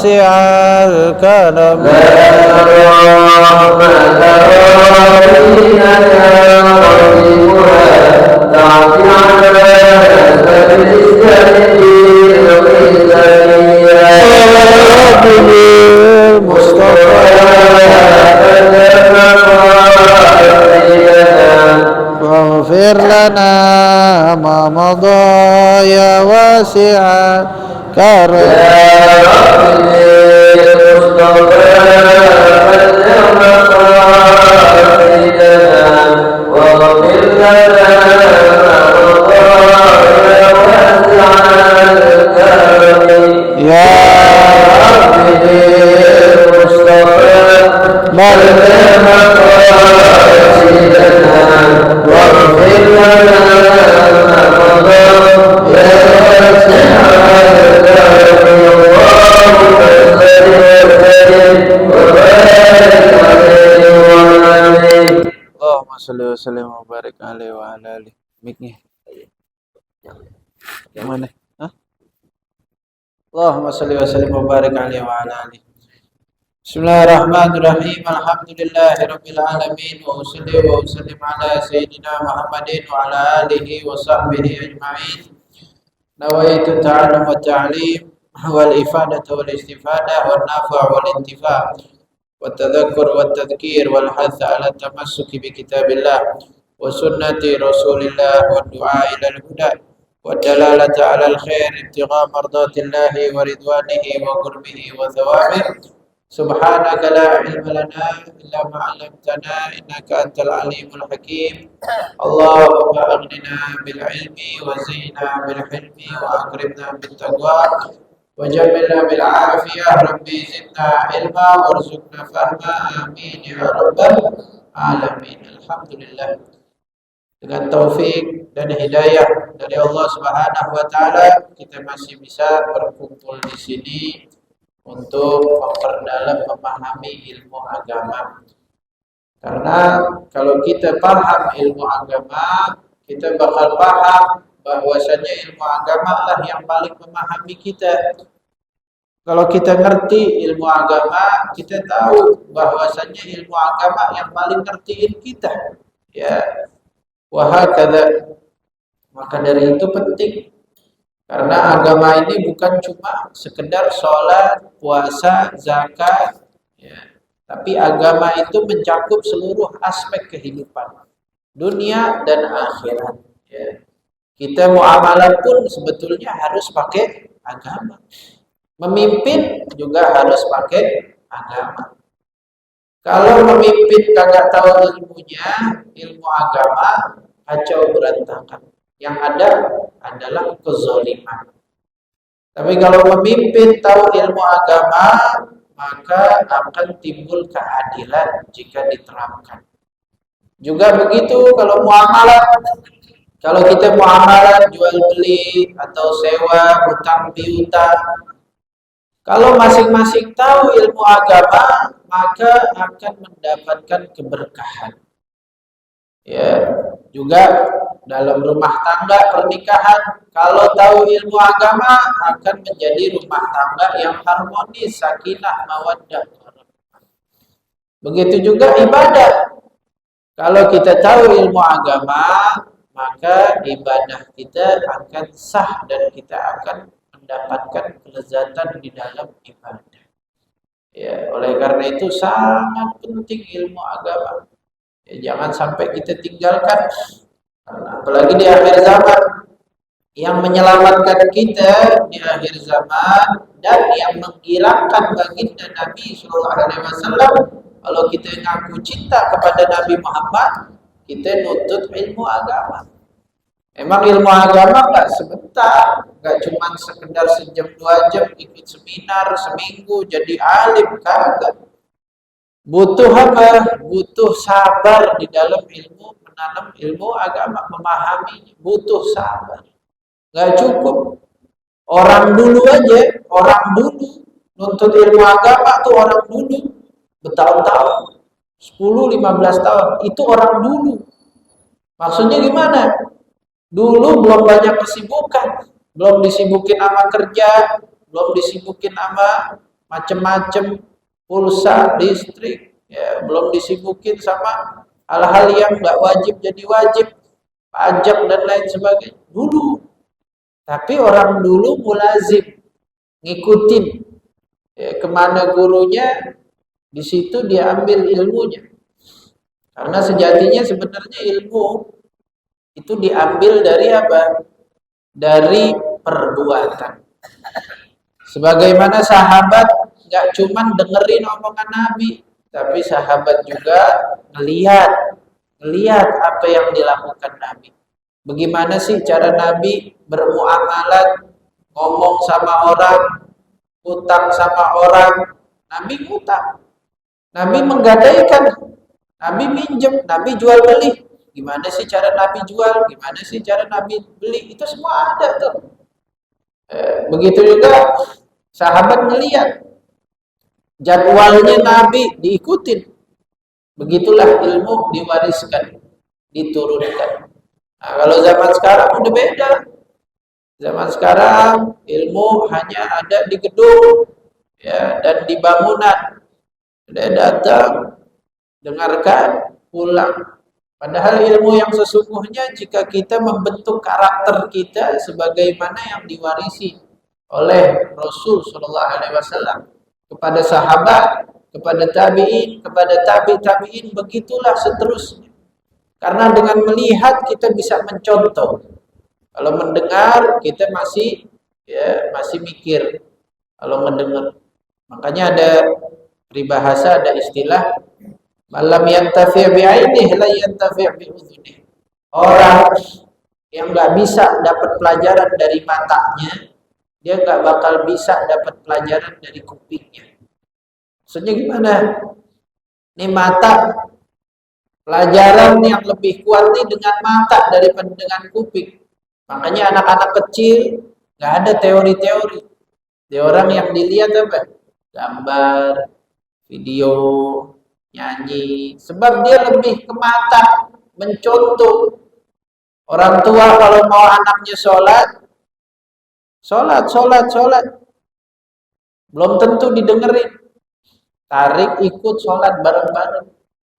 واسع الكرم واغفر لنا ما مضى يا واسع الكرم Sallallahu alaihi wa barik alaihi wa ala alihi. Mic-nya. Yang mana? Hah? Allahumma salli wa sallim wa barik alaihi wa ala alihi. Bismillahirrahmanirrahim. Alhamdulillahirabbil alamin wa usalli wa usallim ala sayyidina Muhammadin wa ala alihi wa sahbihi ajma'in. Nawaitu ta'allum wa ta'lim wal ifadatu wal istifadah wan nafa' wal intifa'. والتذكر والتذكير والحث على التمسك بكتاب الله وسنة رسول الله والدعاء إلى الهدى والدلالة على الخير ابتغاء مرضات الله ورضوانه وقربه وثوابه. سبحانك لا علم لنا إلا ما علمتنا إنك أنت العليم الحكيم. اللهم أغننا بالعلم وزينا بالحلم وأكرمنا بالتقوى وجملنا بالعافية. ربي زدنا علما وارزقنا فهما. آمين يا رب العالمين. Alhamdulillah, dengan taufik dan hidayah dari Allah Subhanahu wa taala kita masih bisa berkumpul di sini untuk memperdalam memahami ilmu agama. Karena kalau kita paham ilmu agama, kita bakal paham bahwasanya ilmu agama lah yang paling memahami kita. Kalau kita ngerti ilmu agama, kita tahu bahwasanya ilmu agama yang paling ngertiin kita. Ya, wahakadha. Maka dari itu penting. Karena agama ini bukan cuma sekedar sholat, puasa, zakat, ya. Tapi agama itu mencakup seluruh aspek kehidupan, dunia dan akhirat. Ya. Kita muamalah pun sebetulnya harus pakai agama. Memimpin juga harus pakai agama. Kalau memimpin kagak tahu ilmunya, ilmu agama, kacau berantakan. Yang ada adalah kezaliman. Tapi kalau memimpin tahu ilmu agama, maka akan timbul keadilan jika diterapkan. Juga begitu kalau muamalah. Kalau kita muamalah jual beli atau sewa, hutang piutang, kalau masing-masing tahu ilmu agama, maka akan mendapatkan keberkahan. Ya, juga dalam rumah tangga pernikahan, kalau tahu ilmu agama akan menjadi rumah tangga yang harmonis, sakinah, mawaddah. Begitu juga ibadah. Kalau kita tahu ilmu agama, maka ibadah kita akan sah dan kita akan mendapatkan kelezatan di dalam ibadah. Ya, oleh karena itu sangat penting ilmu agama. Ya, jangan sampai kita tinggalkan. Apalagi di akhir zaman, yang menyelamatkan kita di akhir zaman dan yang menghilangkan baginda Nabi SAW. Kalau kita ngaku cinta kepada Nabi Muhammad, kita nuntut ilmu agama. Emang ilmu agama nggak sebentar, nggak cuma sekedar sejam 2 jam ikut seminar seminggu jadi alim, kagak. Butuh apa? Butuh sabar di dalam ilmu, menanam ilmu agama, memahami, butuh sabar. Nggak cukup. Orang dulu aja, orang dulu nuntut ilmu agama tuh orang dulu bertahun-tahun, 10-15 tahun, itu orang dulu. Maksudnya gimana? Dulu belum banyak kesibukan, belum disibukin sama kerja, belum disibukin sama macem-macem, pulsa, listrik, ya, belum disibukin sama hal-hal yang nggak wajib jadi wajib, pajak dan lain sebagainya. Dulu, tapi orang dulu mulazim, ngikutin ya, kemana gurunya, di situ dia ambil ilmunya. Karena sejatinya sebenarnya ilmu itu diambil dari apa? Dari perbuatan. Sebagaimana sahabat nggak cuman dengerin omongan Nabi, tapi sahabat juga ngelihat apa yang dilakukan Nabi. Bagaimana sih cara Nabi bermuamalat, ngomong sama orang, utang sama orang. Nabi utang, Nabi menggadaikan, Nabi minjem, Nabi jual beli. Gimana sih cara Nabi jual? Gimana sih cara Nabi beli? Itu semua ada tuh. Begitu juga sahabat melihat jadwalnya Nabi diikutin. Begitulah ilmu diwariskan, diturunkan. Nah, kalau zaman sekarang udah beda. Zaman sekarang ilmu hanya ada di gedung ya, dan di bangunan. Udah datang, dengarkan, pulang. Padahal ilmu yang sesungguhnya jika kita membentuk karakter kita sebagaimana yang diwarisi oleh Rasul Shallallahu Alaihi Wasallam kepada sahabat, kepada tabiin, kepada tabiin, begitulah seterusnya. Karena dengan melihat kita bisa mencontoh. Kalau mendengar kita masih mikir. Kalau mendengar, makanya ada peribahasa, ada istilah malam yantafi' bi'ainihi la yantafi' bi'udhunihi. Orang yang nggak bisa dapat pelajaran dari matanya, dia nggak bakal bisa dapat pelajaran dari kupingnya. Maksudnya gimana? Ini mata, pelajaran yang lebih kuat nih dengan mata daripada dengan kuping. Makanya anak-anak kecil nggak ada teori-teori. Dia orang yang dilihat apa? Gambar, video, nyanyi, sebab dia lebih ke mata, mencontoh. Orang tua kalau mau anaknya sholat, belum tentu didengerin, tarik ikut sholat bareng-bareng.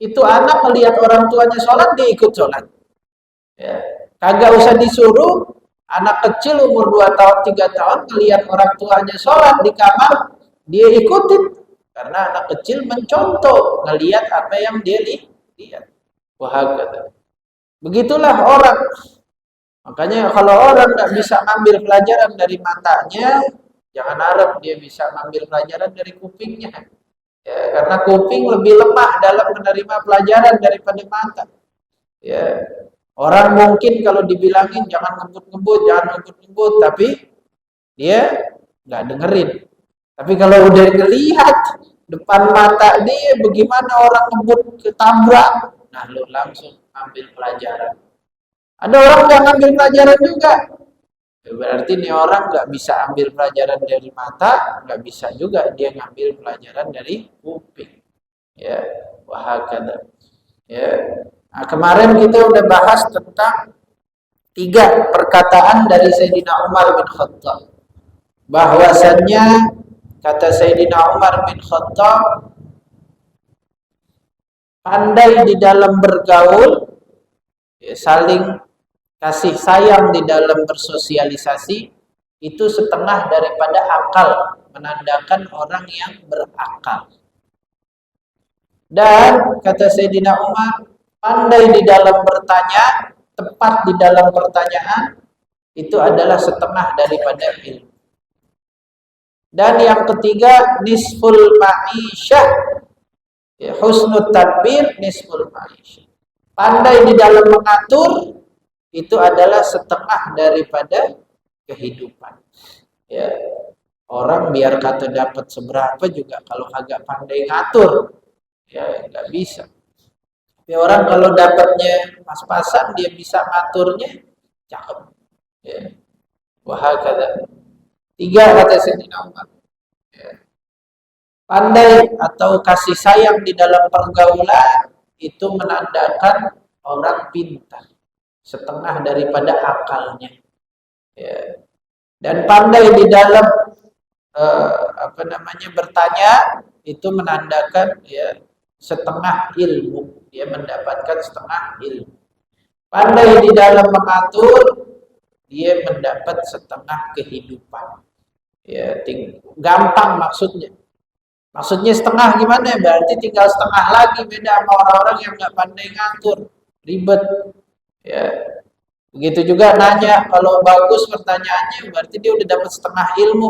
Itu anak melihat orang tuanya sholat, dia ikut sholat. Ya. Kagak usah disuruh, anak kecil umur 2 tahun, 3 tahun melihat orang tuanya sholat di kamar, dia ikutin. Karena anak kecil mencontoh, ngelihat apa yang dia lihat. Wahagata. Begitulah orang. Makanya kalau orang nggak bisa ambil pelajaran dari matanya, jangan harap dia bisa ambil pelajaran dari kupingnya. Ya, karena kuping lebih lemah dalam menerima pelajaran daripada mata. Ya, orang mungkin kalau dibilangin jangan ngebut, tapi dia nggak dengerin. Tapi kalau udah ngelihat depan mata dia, bagaimana orang ngebut ketabrak, nah lu langsung ambil pelajaran. Ada orang yang ambil pelajaran juga, berarti nih orang nggak bisa ambil pelajaran dari mata, nggak bisa juga dia ngambil pelajaran dari kuping. Ya, wahakala. Ya, nah, kemarin kita udah bahas tentang 3 perkataan dari Sayyidina Umar bin Khattab, bahwasannya kata Sayyidina Umar bin Khattab, pandai di dalam bergaul, ya, saling kasih sayang di dalam bersosialisasi, itu setengah daripada akal, menandakan orang yang berakal. Dan kata Sayyidina Umar, pandai di dalam bertanya, tepat di dalam pertanyaan, itu adalah setengah daripada ilmu. Dan yang ketiga, nisful ma'isyah, ya, husnul tadbir nisful ma'isyah. Pandai di dalam mengatur, itu adalah setengah daripada kehidupan. Ya, orang biar kata dapat seberapa juga kalau kagak pandai ngatur, ya nggak bisa. Tapi orang kalau dapatnya pas-pasan, dia bisa ngaturnya, cakep. Ya. Wahakala. 3 kata Sayyidina Umar. Ya. Pandai atau kasih sayang di dalam pergaulan itu menandakan orang pintar, setengah daripada akalnya. Ya. Dan pandai di dalam bertanya itu menandakan ya setengah ilmu, dia mendapatkan setengah ilmu. Pandai di dalam mengatur, dia mendapat setengah kehidupan. Ya, gampang maksudnya. Maksudnya setengah gimana? Berarti tinggal setengah lagi, beda sama orang-orang yang nggak pandai ngatur, ribet. Ya, begitu juga nanya, kalau bagus pertanyaannya, berarti dia udah dapat setengah ilmu.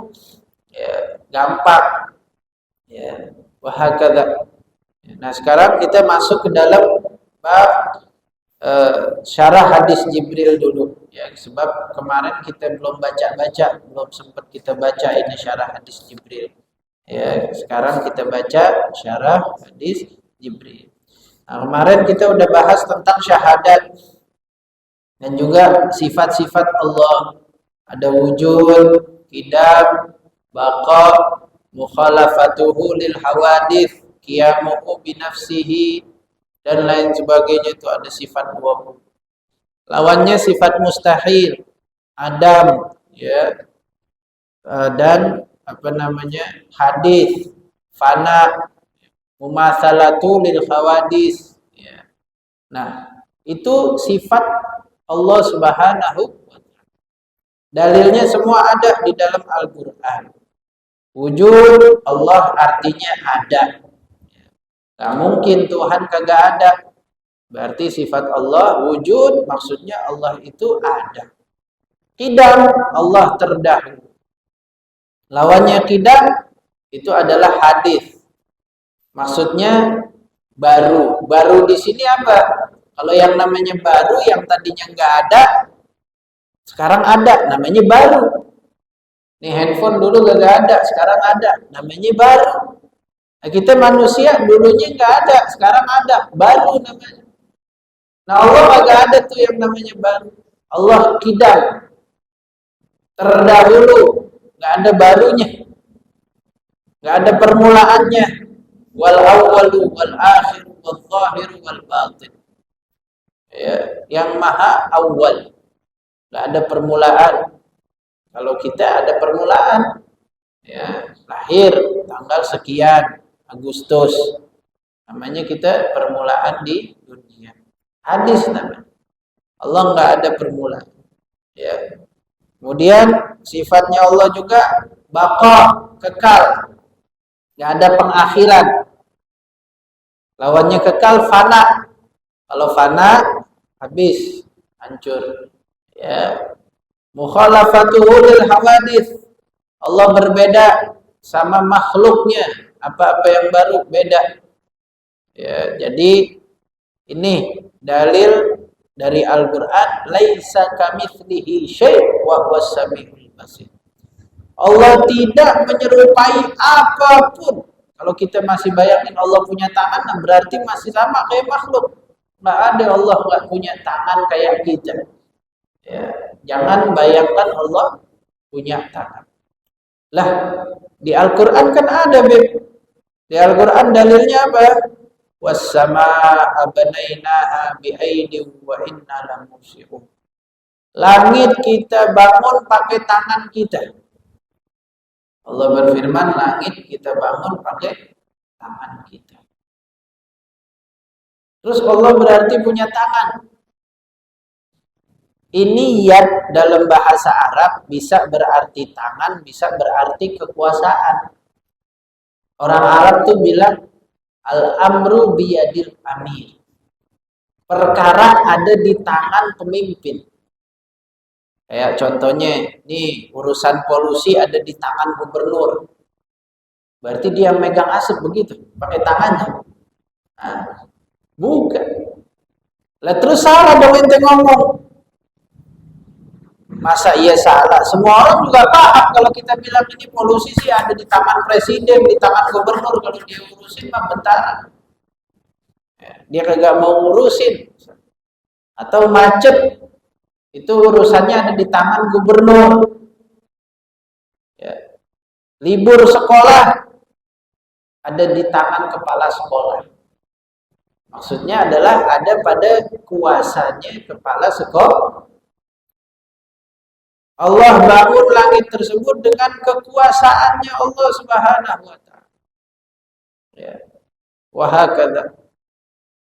Ya, gampang. Ya, wahakadha. Nah, sekarang kita masuk ke dalam bab syarah hadis Jibril dulu. Ya, sebab kemarin kita belum baca-baca, belum sempat kita baca ini syarah hadis Jibril. Ya, sekarang kita baca syarah hadis Jibril. Nah, kemarin kita udah bahas tentang syahadat dan juga sifat-sifat Allah. Ada wujud, qidam, baqa, mukhalafatuhu lil hawadith, qiyamuhu binafsihi, dan lain sebagainya. Itu ada sifat 20. Lawannya sifat mustahil, adam, ya, dan hadis, fana, mumatsalatu lil hawadis, ya. Nah, itu sifat Allah Subhanahu wa taala. Dalilnya semua ada di dalam Al-Qur'an. Wujud Allah artinya ada. Gak mungkin Tuhan kagak ada. Berarti sifat Allah wujud, maksudnya Allah itu ada. Qidam, Allah terdahulu. Lawannya qidam itu adalah hadis. Maksudnya baru. Baru di sini apa? Kalau yang namanya baru, yang tadinya nggak ada, sekarang ada, namanya baru. Nih handphone dulu gak ada, sekarang ada, namanya baru. Nah, kita manusia dulunya nggak ada, sekarang ada, baru namanya. Nah, Allah gak ada tuh yang namanya baru. Allah qidam, terdahulu, nggak ada barunya, nggak ada permulaannya. Wal awwalu wal akhir wal zahir wal batin. Ya, yang maha awal, nggak ada permulaan. Kalau kita ada permulaan, ya, lahir tanggal sekian Agustus, namanya kita permulaan di dunia. Hadis namanya. Allah nggak ada permulaan. Ya. Kemudian sifatnya Allah juga baqa, kekal, nggak ada pengakhiran. Lawannya kekal, fana. Kalau fana habis, hancur. Ya. Mukhalafatuhu lil hawadits. Allah berbeda sama makhluknya. Apa-apa yang baru beda. Ya, jadi ini dalil dari Al-Qur'an, laisa kamitslihi syai' wa huwas samiul basir. Allah tidak menyerupai apapun. Kalau kita masih bayangin Allah punya tangan, berarti masih sama kayak makhluk. Nggak ada, Allah nggak punya tangan kayak kita. Ya, jangan bayangkan Allah punya tangan. Lah, di Al-Qur'an kan ada, Beb. Di Al-Qur'an dalilnya apa? Was-samaa'a banainaha bi'aidin wa inna lamusibun. Langit kita bangun pakai tangan kita. Allah berfirman, langit kita bangun pakai tangan kita. Terus Allah berarti punya tangan. Ini yad dalam bahasa Arab bisa berarti tangan, bisa berarti kekuasaan. Orang Arab tuh bilang al-amru biyadil amir. Perkara ada di tangan pemimpin. Kayak contohnya, nih urusan polusi ada di tangan gubernur. Berarti dia megang asap begitu, pakai tangannya. Nah, bukan. Lah terus salah dong ente ngomong. Masa iya salah? Semua orang juga paham kalau kita bilang ini polusi sih ada di tangan presiden, di tangan gubernur. Kalau dia urusin mah bentar. Dia kagak mau ngurusin. Atau macet, itu urusannya ada di tangan gubernur. Ya. Libur sekolah ada di tangan kepala sekolah. Maksudnya adalah ada pada kuasanya kepala sekolah. Allah bangun langit tersebut dengan kekuasaannya Allah Subhanahu wa taala. Ya. Wa hakadha.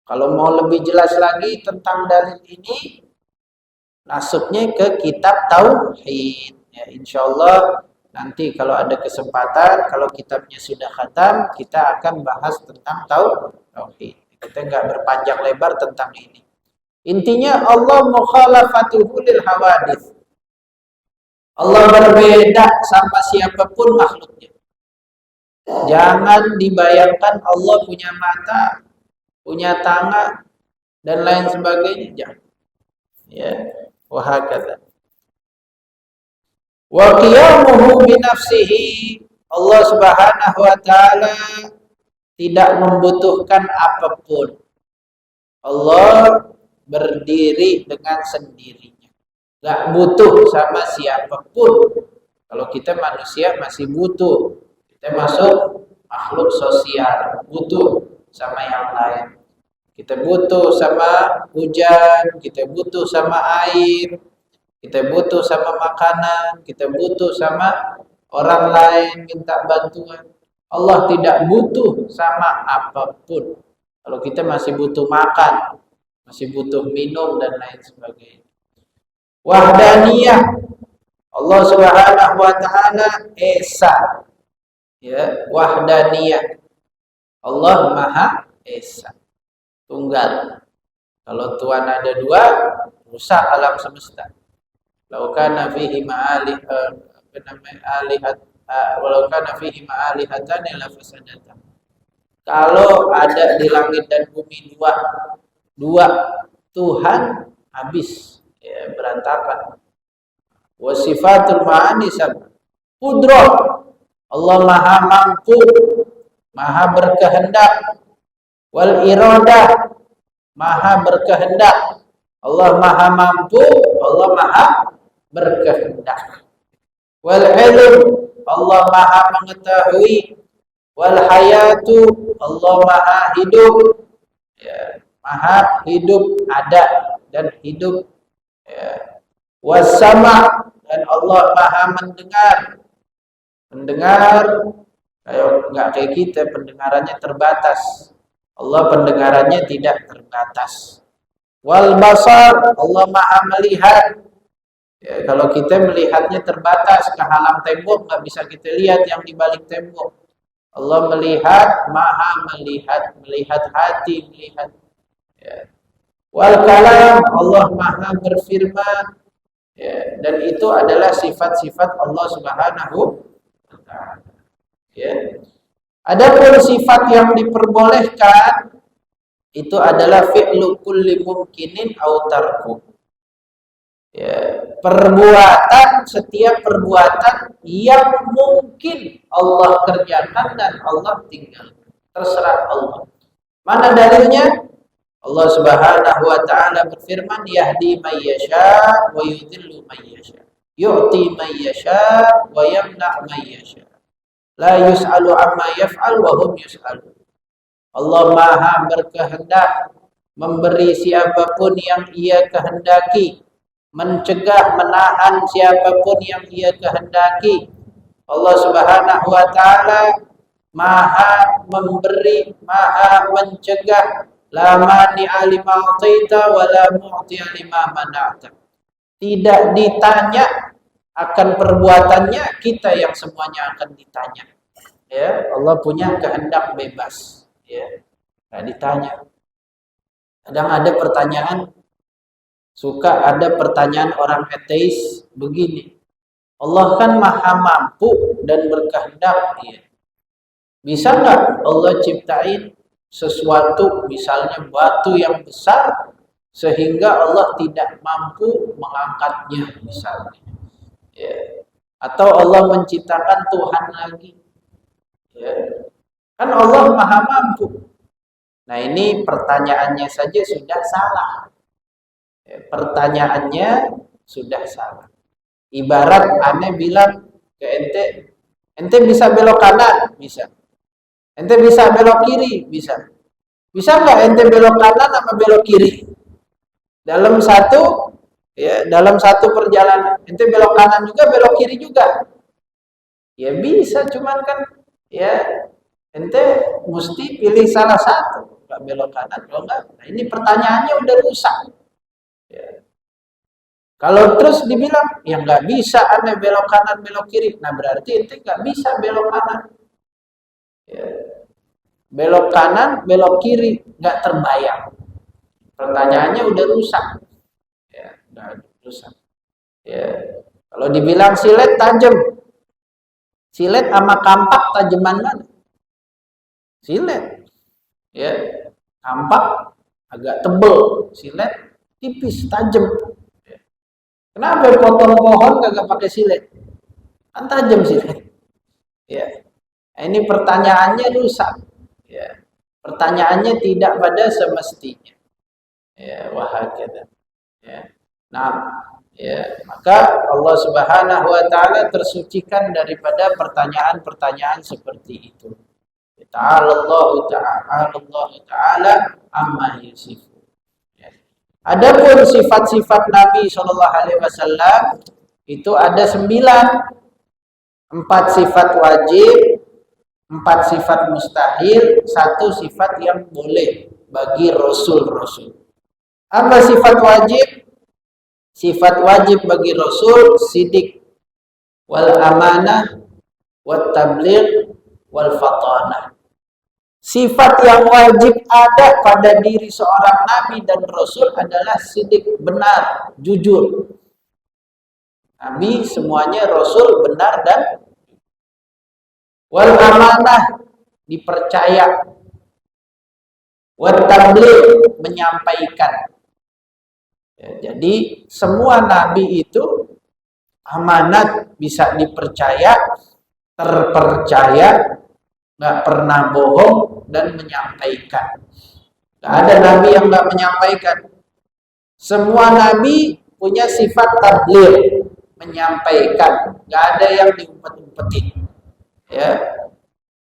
Kalau mau lebih jelas lagi tentang dalil ini, masuknya ke kitab tauhid. Ya, insyaallah nanti kalau ada kesempatan, kalau kitabnya sudah khatam, kita akan bahas tentang tauhid. Kita nggak berpanjang lebar tentang ini. Intinya Allah mukhalafatuhu lil hawadits. Allah berbeda sama siapapun makhluknya. Jangan dibayangkan Allah punya mata, punya tangan, dan lain sebagainya. Jangan. Ya, wahakata. Wa qiyamuhu bi nafsihi. Allah Subhanahu wa taala tidak membutuhkan apapun. Allah berdiri dengan sendirinya. Gak butuh sama siapapun. Kalau kita manusia masih butuh. Kita masuk makhluk sosial, butuh sama yang lain. Kita butuh sama hujan, kita butuh sama air, kita butuh sama makanan, kita butuh sama orang lain minta bantuan. Allah tidak butuh sama apapun. Kalau kita masih butuh makan, masih butuh minum dan lain sebagainya. Wahdaniyah, Allah Subhanahu wa taala esa. Ya, wahdaniyah. Allah Maha Esa. Tunggal. Kalau Tuhan ada dua, rusak alam semesta. Lau kana fihi ma'alih walau kana fihi ma'alihatan la fasadata. Kalau ada di langit dan bumi dua Tuhan, habis. Ya, berantakan. Wasifatul ma'ani sabab. Qudrah. Allah Maha mampu, Maha berkehendak. Wal iradah, Maha berkehendak. Allah Maha mampu, Allah Maha berkehendak. Wal ilm, Allah Maha mengetahui. Wal hayatu, Allah Maha hidup. Ya, Maha hidup, ada dan hidup. Ya. Wasama, dan Allah Maha mendengar. Nggak kayak kita, pendengarannya terbatas. Allah pendengarannya tidak terbatas. Wal basar, Allah Maha melihat. Ya, kalau kita melihatnya terbatas, ke halang tembok nggak bisa kita lihat yang di balik tembok. Allah melihat, Maha melihat hati, melihat. Ya. Wal kalam, Allah Maha berfirman. Ya, dan itu adalah sifat-sifat Allah Subhanahu wa taala. Ya. Adapun sifat yang diperbolehkan itu adalah fi'lu kulli mumkinin au tarku. Ya, setiap perbuatan yang mungkin Allah kerjakan dan Allah tinggalkan. Terserah Allah. Mana dalilnya? Allah Subhanahu wa taala berfirman, yahdi may yasha wa yudhillu may yasha. Yu'ti may yasha wa yamna' may yasha. La yus'alu amma yaf'al wa hum yus'alu. Allah Maha berkehendak memberi siapapun yang Ia kehendaki, mencegah, menahan siapapun yang Ia kehendaki. Allah Subhanahu wa taala Maha memberi, Maha mencegah. La mani'a lima a'taita wa la mu'ti'a lima mana'ta. Tidak ditanya akan perbuatannya, kita yang semuanya akan ditanya. Ya, Allah punya kehendak bebas. Ya, nggak ditanya. Kadang ada pertanyaan, suka ada pertanyaan orang ateis begini. Allah kan Maha mampu dan berkehendak. Ya. Bisa nggak Allah ciptain sesuatu, misalnya batu yang besar, sehingga Allah tidak mampu mengangkatnya, misalnya. Ya. Atau Allah menciptakan Tuhan lagi. Ya. Kan Allah Maha mampu. Nah, ini pertanyaannya saja sudah salah. Ya, pertanyaannya sudah salah. Ibarat aneh bilang ke ente bisa belok kanan? Bisa. Ente bisa belok kiri? Bisa. Bisa nggak ente belok kanan sama belok kiri? Dalam satu Ya, dalam satu perjalanan ente belok kanan juga, belok kiri juga. Ya bisa, cuman kan ya ente mesti pilih salah satu, nggak belok kanan kalau enggak. Nah, ini pertanyaannya udah rusak. Ya. Kalau terus dibilang ya nggak bisa aneh belok kanan belok kiri, nah berarti ente nggak bisa belok kanan. Ya. Belok kanan belok kiri nggak terbayang. Pertanyaannya udah rusak. Ya, udah rusak. Ya. Kalau dibilang silet tajam, silet sama kampak tajaman mana? Silet. Ya, kampak agak tebel, silet tipis, tajam. Ya. Kenapa potong pohon kagak pakai silet? Kan tajam silet. Ya. Nah, ini pertanyaannya rusak. Ya. Pertanyaannya tidak pada semestinya. Ya, wahakata. Ya. Nah, ya, maka Allah Subhanahu wa taala tersucikan daripada pertanyaan-pertanyaan seperti itu. Ta'ala Allah taala amma yasifu. Ya. Adapun sifat-sifat Nabi Shallallahu alaihi wasallam itu ada 9. 4 sifat wajib, 4 sifat mustahil, 1 sifat yang boleh bagi rasul-rasul. Apa sifat wajib? Sifat wajib bagi Rasul sidik wal amanah wat tabligh wal fatanah. Sifat yang wajib ada pada diri seorang nabi dan rasul adalah sidik, benar, jujur. Nabi semuanya rasul benar dan wal amanah, dipercaya. Wat tabligh, menyampaikan. Ya, jadi semua nabi itu amanat, bisa dipercaya, terpercaya, nggak pernah bohong dan menyampaikan. Nggak ada nabi yang nggak menyampaikan. Semua nabi punya sifat tabligh, menyampaikan, nggak ada yang diumpet-umpetin. Ya,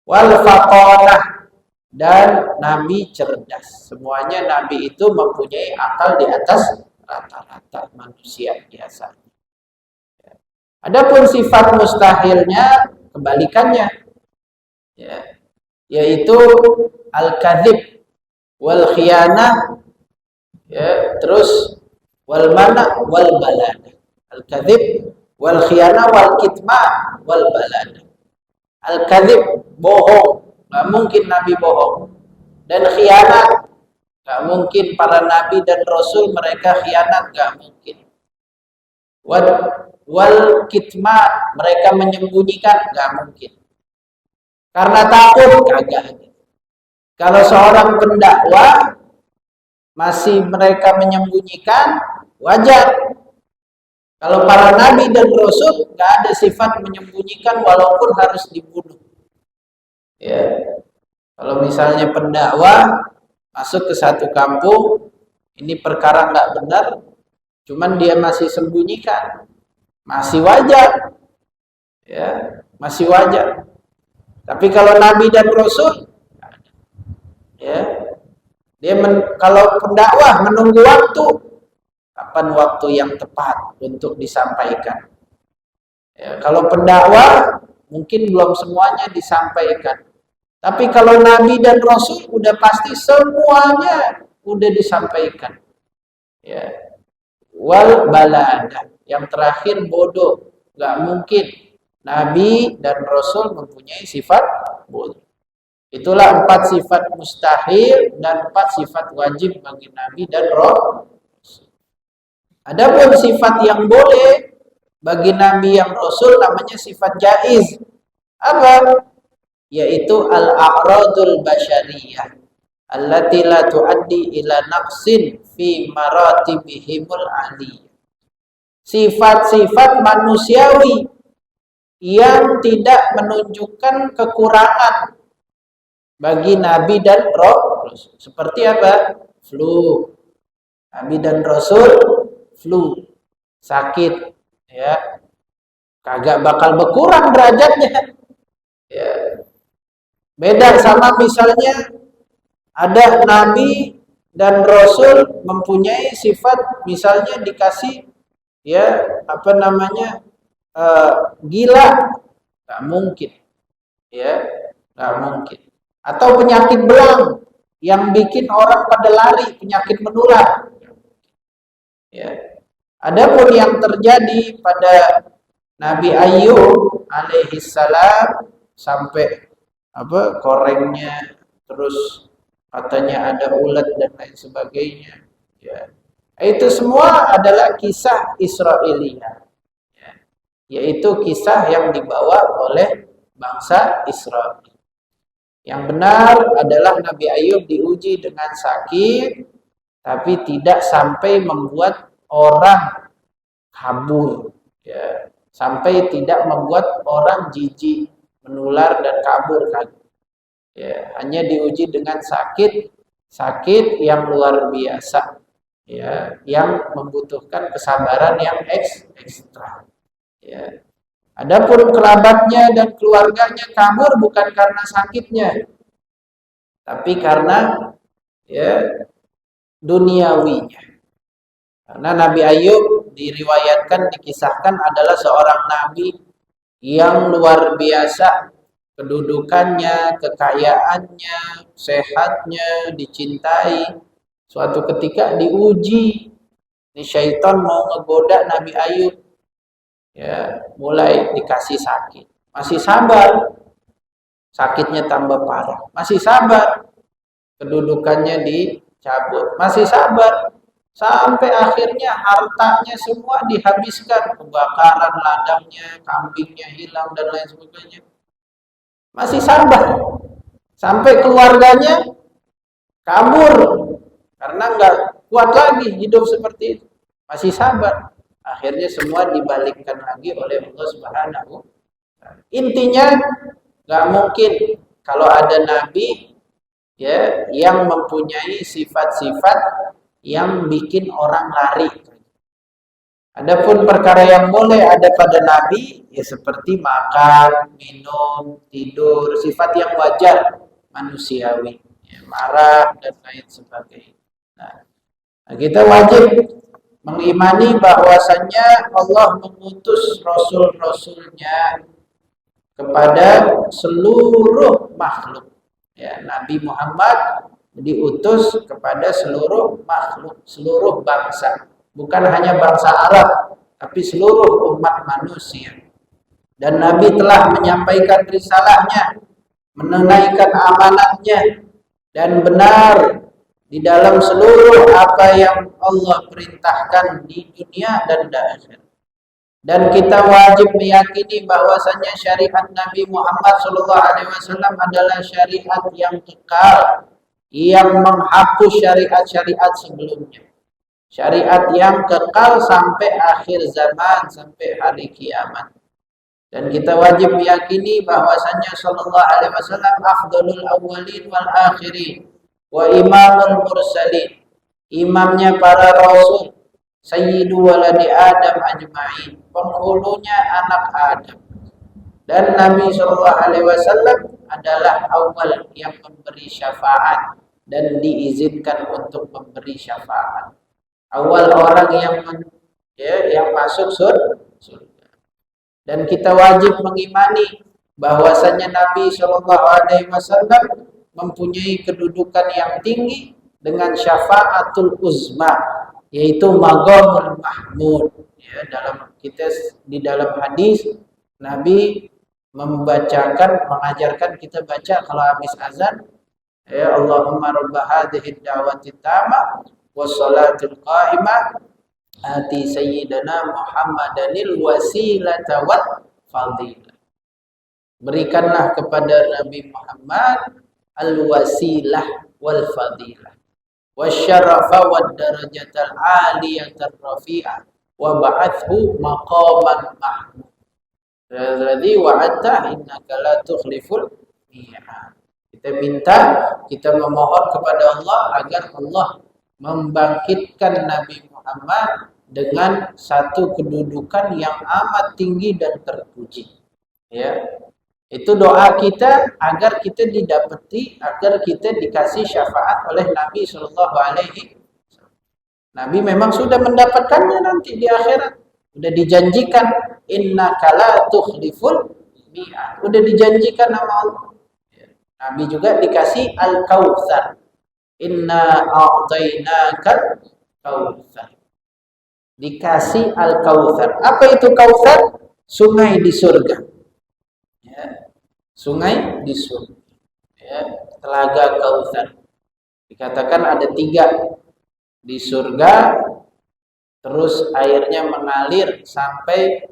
wal faqanah, dan nabi cerdas. Semuanya nabi itu mempunyai akal di atas rata-rata manusia biasa. Adapun sifat mustahilnya kebalikannya, ya, yaitu al-kadzib wal khiyanah, ya, terus wal mana wal balada. Al-kadzib wal khiyanah wal kitman wal balada. Al-kadzib, bohong, nggak mungkin nabi bohong. Dan khianat, nggak mungkin para nabi dan rasul mereka khianat, nggak mungkin. Wal kitman, mereka menyembunyikan, nggak mungkin. Karena takut, kagak. Kalau seorang pendakwah masih mereka menyembunyikan, wajar. Kalau para nabi dan rasul nggak ada sifat menyembunyikan walaupun harus dibunuh. Ya. Kalau misalnya pendakwah masuk ke satu kampung, ini perkara nggak benar, cuman dia masih sembunyikan, masih wajar. Ya, masih wajar. Tapi kalau nabi dan rasul, ya, dia kalau pendakwah menunggu waktu, kapan waktu yang tepat untuk disampaikan. Ya, kalau pendakwah mungkin belum semuanya disampaikan. Tapi kalau nabi dan rasul udah pasti semuanya udah disampaikan. Ya. Wal balada, yang terakhir bodoh. Nggak mungkin nabi dan rasul mempunyai sifat bodoh. Itulah 4 sifat mustahil dan 4 sifat wajib bagi nabi dan rasul. Adapun sifat yang boleh bagi nabi yang rasul namanya sifat jaiz. Apa? Yaitu al-a'radul basyariyah allati la tuaddi ila naqsin fi maratibihimul aliyah. Sifat-sifat manusiawi yang tidak menunjukkan kekurangan bagi nabi dan rasul. Seperti apa? Flu. Nabi dan rasul flu, sakit, ya, kagak bakal berkurang derajatnya. Ya. Beda sama misalnya ada nabi dan Rasul mempunyai sifat, misalnya dikasih ya gila, nggak mungkin, ya nggak mungkin. Atau penyakit belang yang bikin orang pada lari, penyakit menular. Ya. Adapun yang terjadi pada Nabi Ayub alaihi salam sampai korengnya, terus katanya ada ulat dan lain sebagainya. Ya. Itu semua adalah kisah Israiliyah. Ya. Yaitu kisah yang dibawa oleh bangsa Israel. Yang benar adalah Nabi Ayub diuji dengan sakit, tapi tidak sampai membuat orang kabur, ya. Sampai tidak membuat orang jijik, menular dan kabur kan. Ya, hanya diuji dengan sakit yang luar biasa, ya, yang membutuhkan kesabaran yang ekstra. Ya. Adapun kerabatnya dan keluarganya kabur bukan karena sakitnya, tapi karena ya duniawinya. Karena Nabi Ayub diriwayatkan, dikisahkan adalah seorang nabi yang luar biasa, kedudukannya, kekayaannya, sehatnya, dicintai. Suatu ketika diuji, ini syaitan mau ngegoda Nabi Ayub. Ya, mulai dikasih sakit, masih sabar, sakitnya tambah parah, masih sabar, kedudukannya dicabut, masih sabar, sampai akhirnya hartanya semua dihabiskan, kebakaran ladangnya, kambingnya hilang dan lain sebagainya, masih sabar, sampai keluarganya kabur karena nggak kuat lagi hidup seperti itu, masih sabar. Akhirnya semua dibalikkan lagi oleh Allah Subhanahu. Intinya nggak mungkin kalau ada nabi ya yang mempunyai sifat-sifat yang bikin orang lari. Adapun perkara yang boleh ada pada nabi ya seperti makan, minum, tidur, sifat yang wajar manusiawi, ya, marah dan lain sebagainya. Nah, kita wajib mengimani bahwasannya Allah mengutus rasul-rasulnya kepada seluruh makhluk. Ya, Nabi Muhammad diutus kepada seluruh makhluk, seluruh bangsa. Bukan hanya bangsa Arab, tapi seluruh umat manusia. Dan Nabi telah menyampaikan risalahnya, menunaikan amanatnya, dan benar di dalam seluruh apa yang Allah perintahkan di dunia dan di akhirat. Dan kita wajib meyakini bahwasanya syariat Nabi Muhammad SAW adalah syariat yang kekal, yang menghapus syariat-syariat sebelumnya. Syariat yang kekal sampai akhir zaman, sampai hari kiamat. Dan kita wajib meyakini bahwasanya sallallahu alaihi wasallam afdalul awwalin wal akhirin wa imamul mursalin, imamnya para rasul, sayyidu waladi Adam ajma'in, penghulunya anak Adam. Dan Nabi sallallahu alaihi wasallam adalah awal yang memberi syafaat dan diizinkan untuk memberi syafaat. Awal orang yang masuk surga. Dan kita wajib mengimani bahwasanya Nabi sallallahu alaihi wasallam mempunyai kedudukan yang tinggi dengan syafaatul uzma, yaitu maqamul mahmud. Ya, di dalam hadis Nabi mengajarkan kita baca kalau habis azan, ya Allahumma rabb hadhihi da'wati tamah wassalatul qa'imah ati sayyidana Muhammadanil wasilata wat fadilah. Berikanlah kepada Nabi Muhammad al-wasilah wal fadilah wasyarafa wad darajatal aliyatar rafi'ah wa ba'athu maqaman mahmud alladzi wa'adta innaka la tukhliful mi'ad. Kita memohon kepada Allah agar Allah membangkitkan Nabi Muhammad dengan satu kedudukan yang amat tinggi dan terpuji. Ya. Itu doa kita agar kita didapati, agar kita dikasih syafaat oleh Nabi Shallallahu Alaihi Wasallam. Nabi memang sudah mendapatkannya nanti di akhirat. Sudah dijanjikan, innaka la tukhliful mi'ad. Sudah dijanjikan sama Allah. Nabi juga dikasih al-kautsar. Inna a'tainakal kautsar. Dikasih al-kautsar. Apa itu kautsar? Sungai di surga. Ya. Sungai di surga. Ya. Telaga kautsar. Dikatakan ada 3 di surga, terus airnya mengalir sampai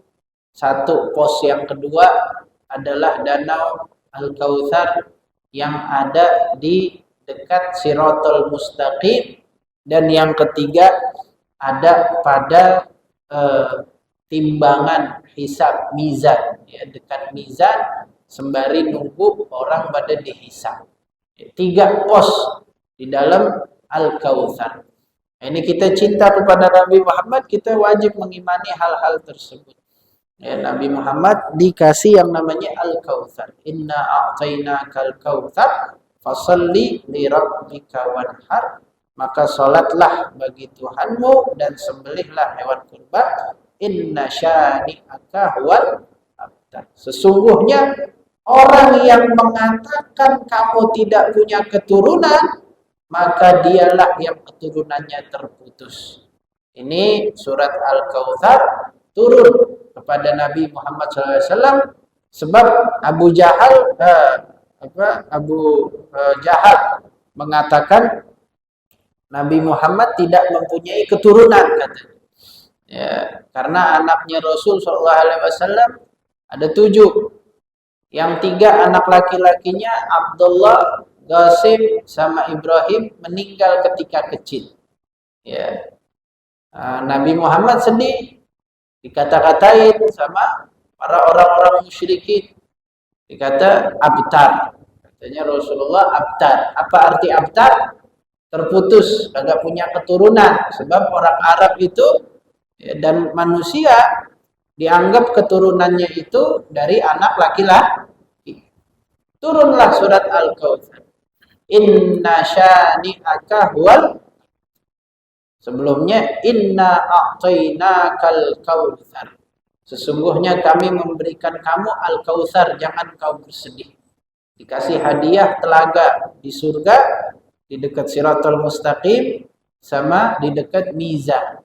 satu pos yang kedua adalah danau Al-Kautsar yang ada di dekat Shirathul Mustaqim, dan yang ketiga ada pada timbangan hisab mizan, ya, dekat mizan sembari nunggu orang pada dihisab. 3 pos di dalam Al-Kautsar. Ini kita cinta kepada Nabi Muhammad, kita wajib mengimani hal-hal tersebut. Ya, Nabi Muhammad dikasih yang namanya Al-Kautsar. Inna a'tainakal kautsar fasalli li rabbika wanhar. Maka salatlah bagi Tuhanmu dan sembelihlah hewan kurban. Inna syani'aka huwal abtar. Sesungguhnya orang yang mengatakan kamu tidak punya keturunan, maka dialah yang keturunannya terputus. Ini surat Al-Kautsar turun kepada Nabi Muhammad SAW sebab Abu Jahal Jahal mengatakan Nabi Muhammad tidak mempunyai keturunan, katanya. Ya, karena anaknya Rasul SAW ada 7. Yang 3 anak laki-lakinya Abdullah, Qasim sama Ibrahim meninggal ketika kecil. Ya. Nabi Muhammad sedih, dikata-katain sama para orang-orang musyrikin. Dikata abtar. Katanya Rasulullah abtar. Apa arti abtar? Terputus, agak punya keturunan. Sebab orang Arab itu ya, dan manusia dianggap keturunannya itu dari anak laki-laki. Turunlah surat Al-Kautsar. Inna syani'aka huwal. Sebelumnya inna a'tainakal kautsar. Sesungguhnya kami memberikan kamu al-kautsar, jangan kau bersedih. Dikasih hadiah telaga di surga, di dekat Shirathul Mustaqim sama di dekat mizan.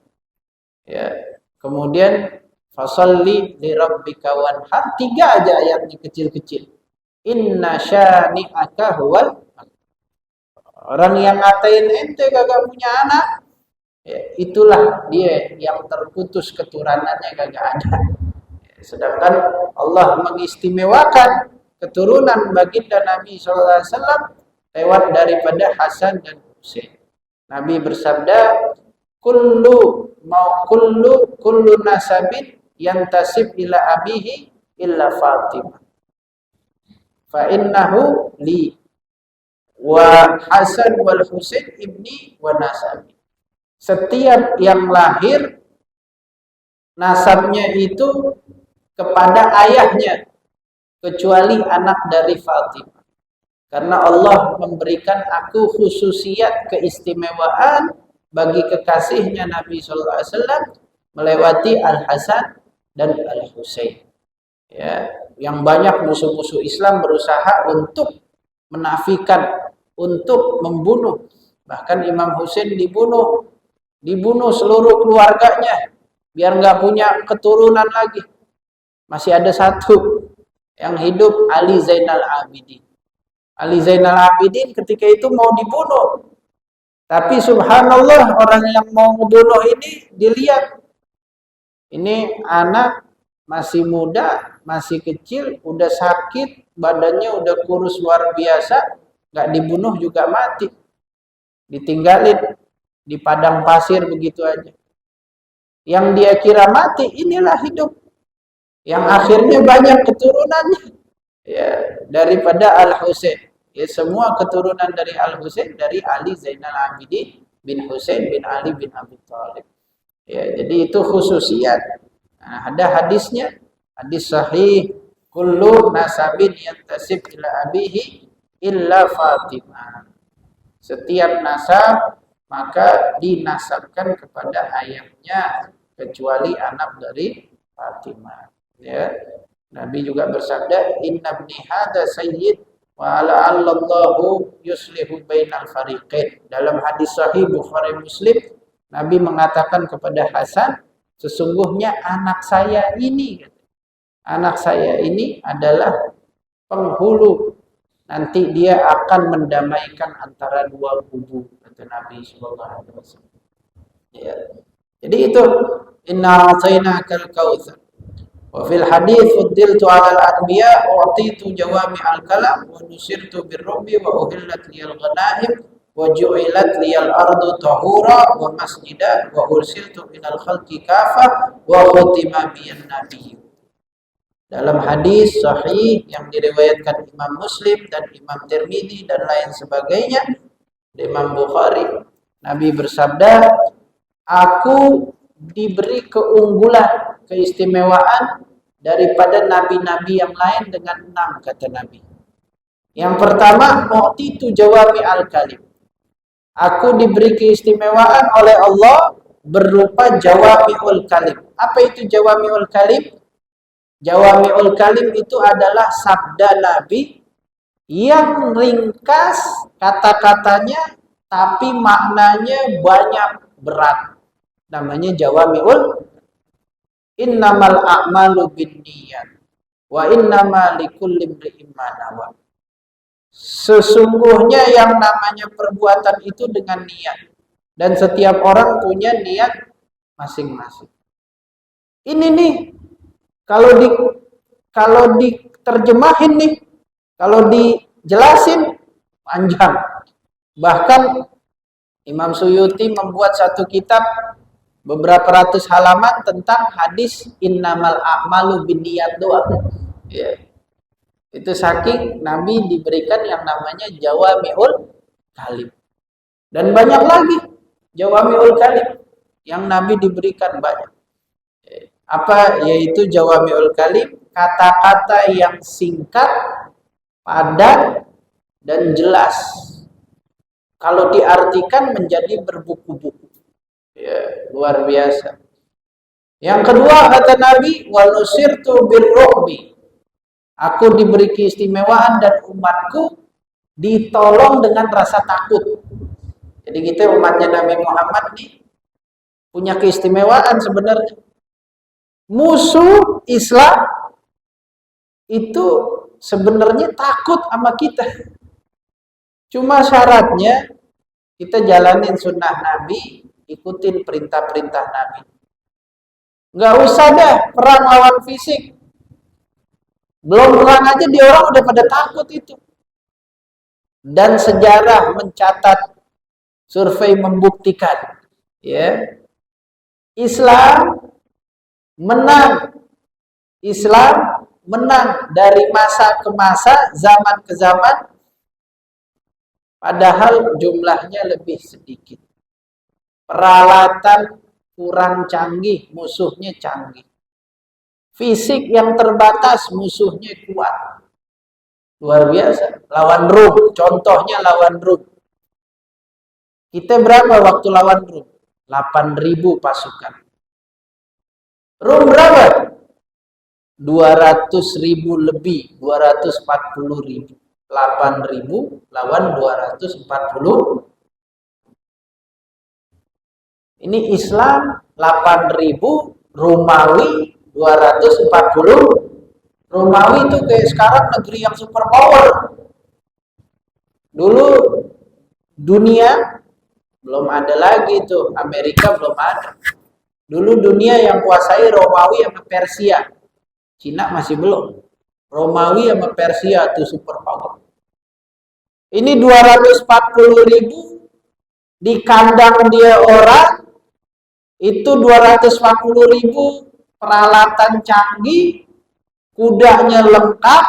Ya. Kemudian fasalli li rabbika wanhar. 3 aja ayatnya kecil-kecil. Inna syani'aka huwal. Orang yang ngatain ente kagak punya anak, ya, itulah dia yang terputus keturunannya kagak ada. Sedangkan Allah mengistimewakan keturunan baginda Nabi SAW lewat daripada Hasan dan Husain. Nabi bersabda, kullu nasabin yantasib ila abihi illa Fatimah. Fa innahu li wa Hasan wal Husain ibni wa nasabi. Setiap yang lahir nasabnya itu kepada ayahnya kecuali anak dari Fatimah. Karena Allah memberikan aku khususiat keistimewaan bagi kekasihnya Nabi sallallahu alaihi wasallam melewati Al-Hasan dan Al-Husain. Ya, yang banyak musuh-musuh Islam berusaha untuk menafikan, untuk membunuh. Bahkan Imam Husain dibunuh seluruh keluarganya biar nggak punya keturunan lagi. Masih ada 1 yang hidup, Ali Zainal Abidin. Ali Zainal Abidin ketika itu mau dibunuh, tapi subhanallah orang yang mau membunuh ini dilihat, ini anak masih muda, masih kecil, udah sakit, badannya udah kurus luar biasa, nggak dibunuh juga mati, ditinggalin di padang pasir begitu aja. Yang dia kira mati, inilah hidup, yang akhirnya banyak keturunannya, ya, daripada Al-Husain. Ya, semua keturunan dari Al-Husain dari Ali Zainal Abidin bin Husain bin Ali bin Abi Thalib. Ya, jadi itu khususiat. Nah, ada hadisnya, hadis sahih kullu nasabin yantasib ila abihi illa Fatimah. Setiap nasab maka dinasabkan kepada ayahnya kecuali anak dari Fatimah. Ya. Nabi juga bersabda, "Inna ibni hadza sayyid wa la'allallahu yuslihu bainal fariqain." Dalam hadis sahih Bukhari Muslim, Nabi mengatakan kepada Hasan, sesungguhnya anak saya ini adalah penghulu. Nanti dia akan mendamaikan antara dua kubu, kata Nabi sallallahu alaihi wasallam. Ya. Jadi itu inna a'tainakal kautsar. Wa fil hadits fuddiltu 'alal anbiya wa utitu jawami al-kalam wa nusirtu birrubbi wa uhillat liyal ghanaim wa ju'ilat liyal ardu tahura wa masjida wa ursiltu minal khalqi kafah wa khutima biyan nabiy. Dalam hadis sahih yang diriwayatkan Imam Muslim dan Imam Tirmidzi dan lain sebagainya, Imam Bukhari, Nabi bersabda, aku diberi keunggulan, keistimewaan daripada nabi-nabi yang lain dengan 6, kata Nabi. Yang pertama, mu'titu jawami al-kalim. Aku diberi keistimewaan oleh Allah berupa jawami'ul kalim. Apa itu jawami'ul kalim? Jawami'ul kalim itu adalah sabda Nabi yang ringkas kata-katanya tapi maknanya banyak berat. Namanya jawami'ul. Innamal a'malu binniyat wa innama likulli imri'in ma nawa. Sesungguhnya yang namanya perbuatan itu dengan niat dan setiap orang punya niat masing-masing. Ini nih kalau diterjemahin nih, kalau dijelasin panjang. Bahkan Imam Suyuti membuat satu kitab beberapa ratus halaman tentang hadis innamal a'malu binniyat doang. Ya. Itu saking Nabi diberikan yang namanya jawami'ul kalim. Dan banyak lagi jawami'ul kalim yang Nabi diberikan banyak. Apa yaitu jawami'ul kalim? Kata-kata yang singkat, padat, dan jelas. Kalau diartikan menjadi berbuku-buku. Ya, luar biasa. Yang kedua kata Nabi, wa nusirtu birruhbi. Aku diberi keistimewaan dan umatku ditolong dengan rasa takut. Jadi kita umatnya Nabi Muhammad nih punya keistimewaan sebenarnya. Musuh Islam itu sebenarnya takut sama kita. Cuma syaratnya kita jalanin sunnah Nabi, ikutin perintah-perintah Nabi. Nggak usah deh perang lawan fisik. Belum perang aja dia orang udah pada takut itu. Dan sejarah mencatat, survei membuktikan, ya, Islam menang dari masa ke masa, zaman ke zaman, padahal jumlahnya lebih sedikit. Peralatan kurang canggih, musuhnya canggih. Fisik yang terbatas, musuhnya kuat. Luar biasa. Lawan Rum, contohnya lawan Rum. Kita berapa waktu lawan Rum? 8.000 pasukan. Rum berapa? 200.000 lebih, 240.000. 8.000 lawan 240. Ini Islam 8.000, Romawi 240. Romawi itu kayak sekarang negeri yang super power. Dulu dunia belum ada lagi tuh, Amerika belum ada. Dulu dunia yang kuasai Romawi sama Persia. Cina masih belum. Romawi sama Persia tuh super power. Ini 240.000 di kandang dia orang, itu 240.000 peralatan canggih, kudanya lengkap,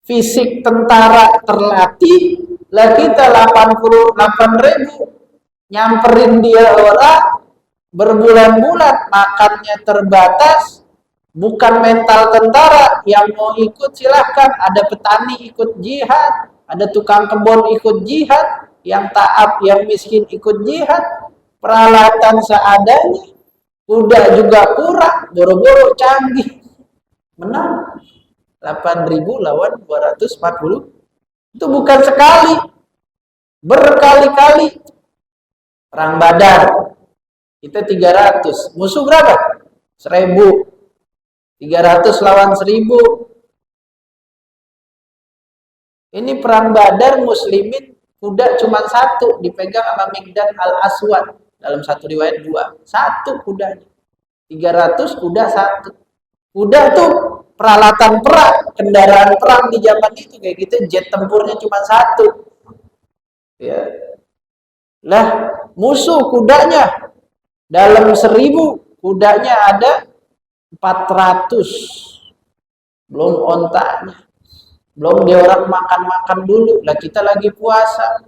fisik tentara terlatih, lah kita 88.000 nyamperin dia orang berbulan-bulan, makannya terbatas, Bukan mental tentara, yang mau ikut silahkan. Ada petani ikut jihad, ada tukang kebun ikut jihad, yang taat, yang miskin ikut jihad. Peralatan seadanya, kuda juga kurang, boro-boro canggih. Menang 8.000 lawan 240. Itu bukan sekali, berkali-kali. Perang Badar, kita 300, musuh berapa? 1.000. 300 lawan 1.000. Ini perang Badar, muslimin kuda cuma satu, dipegang sama Miqdad al-Aswad. Dalam satu riwayat 2. Satu kudanya. 300 kuda satu. Kuda tuh peralatan perang, kendaraan perang di zaman itu kayak gitu, jet tempurnya cuma satu. Ya. Lah, musuh kudanya dalam 1.000, kudanya ada 400, belum ontanya, belum dia orang makan-makan dulu, lah kita lagi puasa,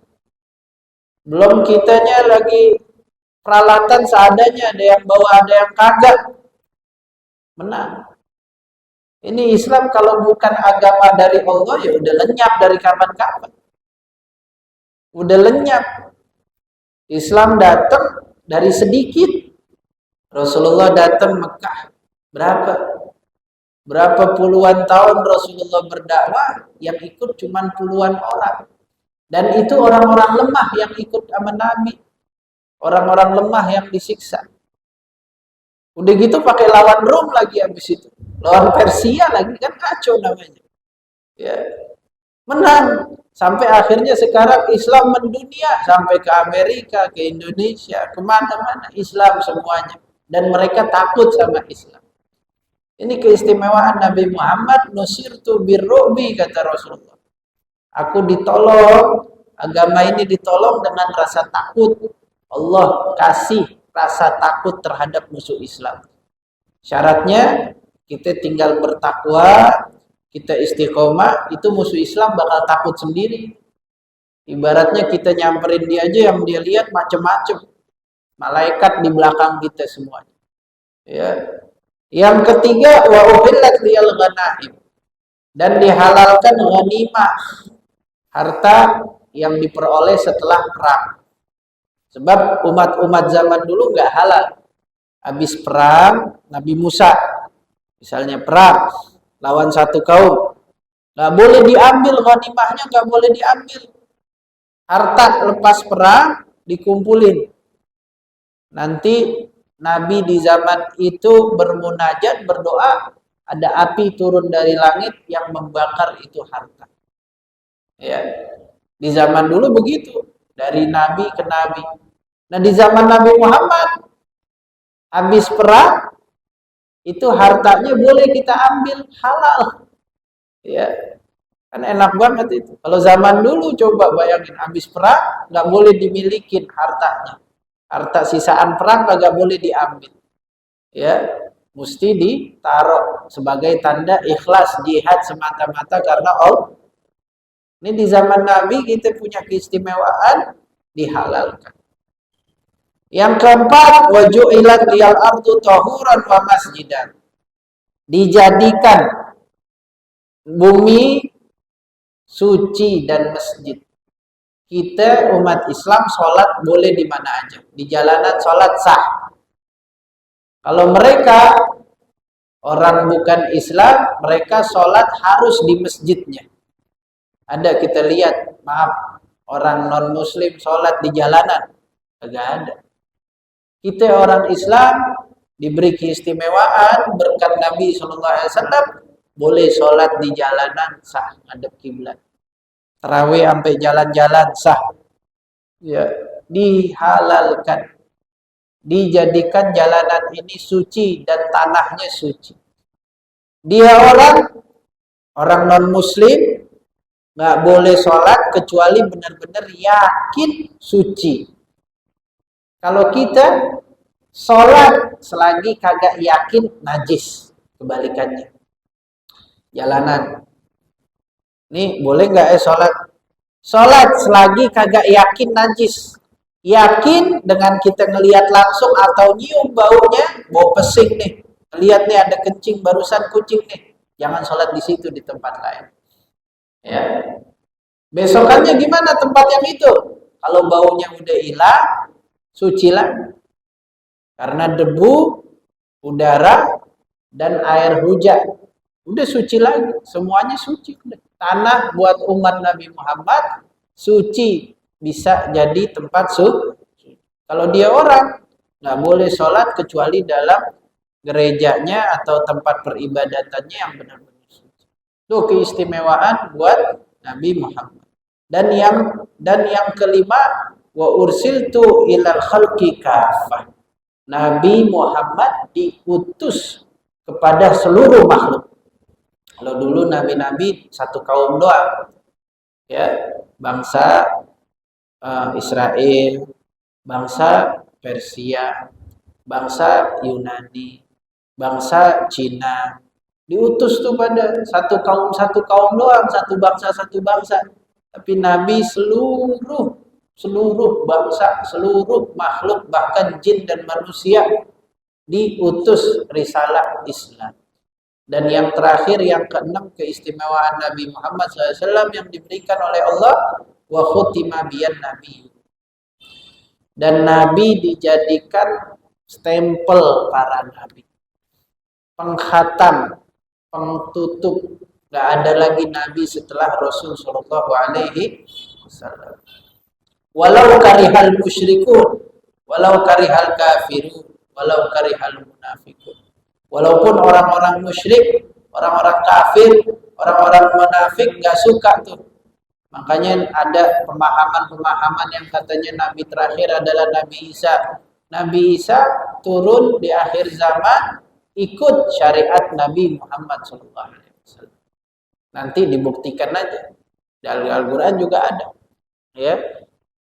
belum kitanya lagi peralatan seadanya, ada yang bawa ada yang kagak, menang. Ini Islam kalau bukan agama dari Allah ya udah lenyap dari kapan-kapan, udah lenyap. Islam datang dari sedikit. Rasulullah datang Mekah berapa puluhan tahun Rasulullah berdakwah, yang ikut cuma puluhan orang, dan itu orang-orang lemah yang ikut sama Nabi, orang-orang lemah yang disiksa. Udah gitu pakai lawan Rom lagi, habis itu lawan Persia lagi, kan kacau namanya ya. Menang sampai akhirnya sekarang Islam mendunia, sampai ke Amerika, ke Indonesia, kemana-mana Islam semuanya, dan mereka takut sama Islam. Ini keistimewaan Nabi Muhammad, nusirtu birru'bi, kata Rasulullah. Aku ditolong, agama ini ditolong dengan rasa takut. Allah kasih rasa takut terhadap musuh Islam. Syaratnya kita tinggal bertakwa, kita istiqomah, itu musuh Islam bakal takut sendiri. Ibaratnya kita nyamperin dia aja, yang dia lihat macam-macam. Malaikat di belakang kita semuanya. Ya. Yang ketiga, wa uhillat liyal ghanaim, dan dihalalkan ghanimah, harta yang diperoleh setelah perang. Sebab umat-umat zaman dulu nggak halal. Habis perang, Nabi Musa misalnya perang lawan satu kaum, nggak boleh diambil ghanimahnya, nggak boleh diambil. Harta lepas perang dikumpulin. Nanti Nabi di zaman itu bermunajat, berdoa, ada api turun dari langit yang membakar itu harta. Ya. Di zaman dulu begitu, dari Nabi ke Nabi. Nah, di zaman Nabi Muhammad, habis perang, itu hartanya boleh kita ambil, halal. Ya. Kan enak banget itu. Kalau zaman dulu coba bayangin, habis perang, nggak boleh dimilikin hartanya. Harta sisaan perang kagak boleh diambil. Ya, mesti ditaruh sebagai tanda ikhlas jihad semata-mata karena Allah. Ini di zaman Nabi kita punya keistimewaan, dihalalkan. Yang keempat, wa ju'ilat liyal ardu tahuran wa masjidan. Dijadikan bumi suci dan masjid. Kita umat Islam sholat boleh di mana aja, di jalanan sholat sah. Kalau mereka orang bukan Islam, mereka sholat harus di masjidnya. Ada kita lihat, maaf, orang non Muslim sholat di jalanan, enggak ada. Kita orang Islam diberi keistimewaan berkat Nabi SAW, boleh sholat di jalanan sah, ngadep kiblat. Tarawih sampai jalan-jalan sah. Ya, dihalalkan. Dijadikan jalanan ini suci dan tanahnya suci. Dia orang non muslim nggak boleh sholat kecuali benar-benar yakin suci. Kalau kita sholat selagi kagak yakin najis, kebalikannya. Jalanan. Nih, boleh nggak sholat? Sholat selagi kagak yakin najis. Yakin dengan kita ngelihat langsung atau nyium baunya, bau pesing nih. Lihat nih ada kencing barusan kucing nih, jangan sholat di situ, di tempat lain. Ya. Besokannya gimana tempat yang itu? Kalau baunya udah hilang, suci lagi. Karena debu, udara, dan air hujan. Udah suci lagi, semuanya suci. Tanah buat umat Nabi Muhammad suci, bisa jadi tempat suci. Kalau dia orang, nggak boleh sholat kecuali dalam gerejanya atau tempat peribadatannya yang benar-benar suci. Itu keistimewaan buat Nabi Muhammad. Dan yang kelima, wa ursiltu ilal khalqi kafah. Nabi Muhammad diutus kepada seluruh makhluk. Kalau dulu nabi-nabi satu kaum doang, ya, bangsa Israel, bangsa Persia, bangsa Yunani, bangsa Cina, diutus tuh pada satu kaum doang, satu bangsa. Tapi Nabi seluruh bangsa, seluruh makhluk, bahkan jin dan manusia diutus risalah Islam. Dan yang terakhir, yang keenam, keistimewaan Nabi Muhammad SAW yang diberikan oleh Allah, wa khutima biyan nabi. Dan Nabi dijadikan stempel para nabi, pengkhatam, pengtutup. Gak ada lagi nabi setelah Rasul Shallallahu Alaihi Wasallam. Walau karihal musyrikun, walau karihal kafirun, walau karihal munafikun. Walaupun orang-orang musyrik, orang-orang kafir, orang-orang munafik gak suka tuh. Makanya ada pemahaman-pemahaman yang katanya Nabi terakhir adalah Nabi Isa. Nabi Isa turun di akhir zaman ikut syariat Nabi Muhammad SAW. Nanti dibuktikan aja. Di Al-Quran juga ada. Ya.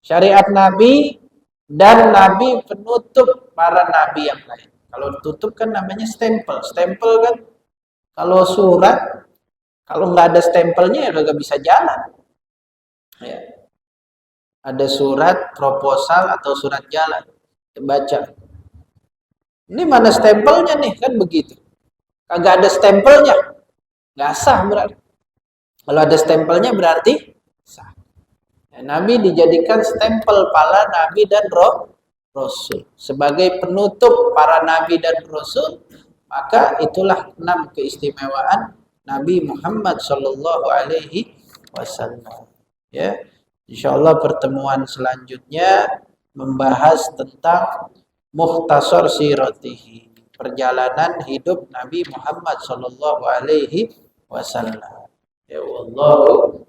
Syariat Nabi dan Nabi penutup para Nabi yang lain. Kalau tutup kan namanya stempel. Stempel kan kalau surat, kalau nggak ada stempelnya ya nggak bisa jalan. Ya. Ada surat proposal atau surat jalan. Baca. Ini mana stempelnya nih, kan begitu. Kagak ada stempelnya, nggak sah berarti. Kalau ada stempelnya berarti sah. Ya, Nabi dijadikan stempel para Nabi dan Rasul. Sebagai penutup para Nabi dan Rasul, maka itulah 6 keistimewaan Nabi Muhammad Shallallahu Alaihi Wasallam. Ya, insyaallah pertemuan selanjutnya membahas tentang mukhtasar siratihi, perjalanan hidup Nabi Muhammad Shallallahu Alaihi Wasallam. Ya Allah.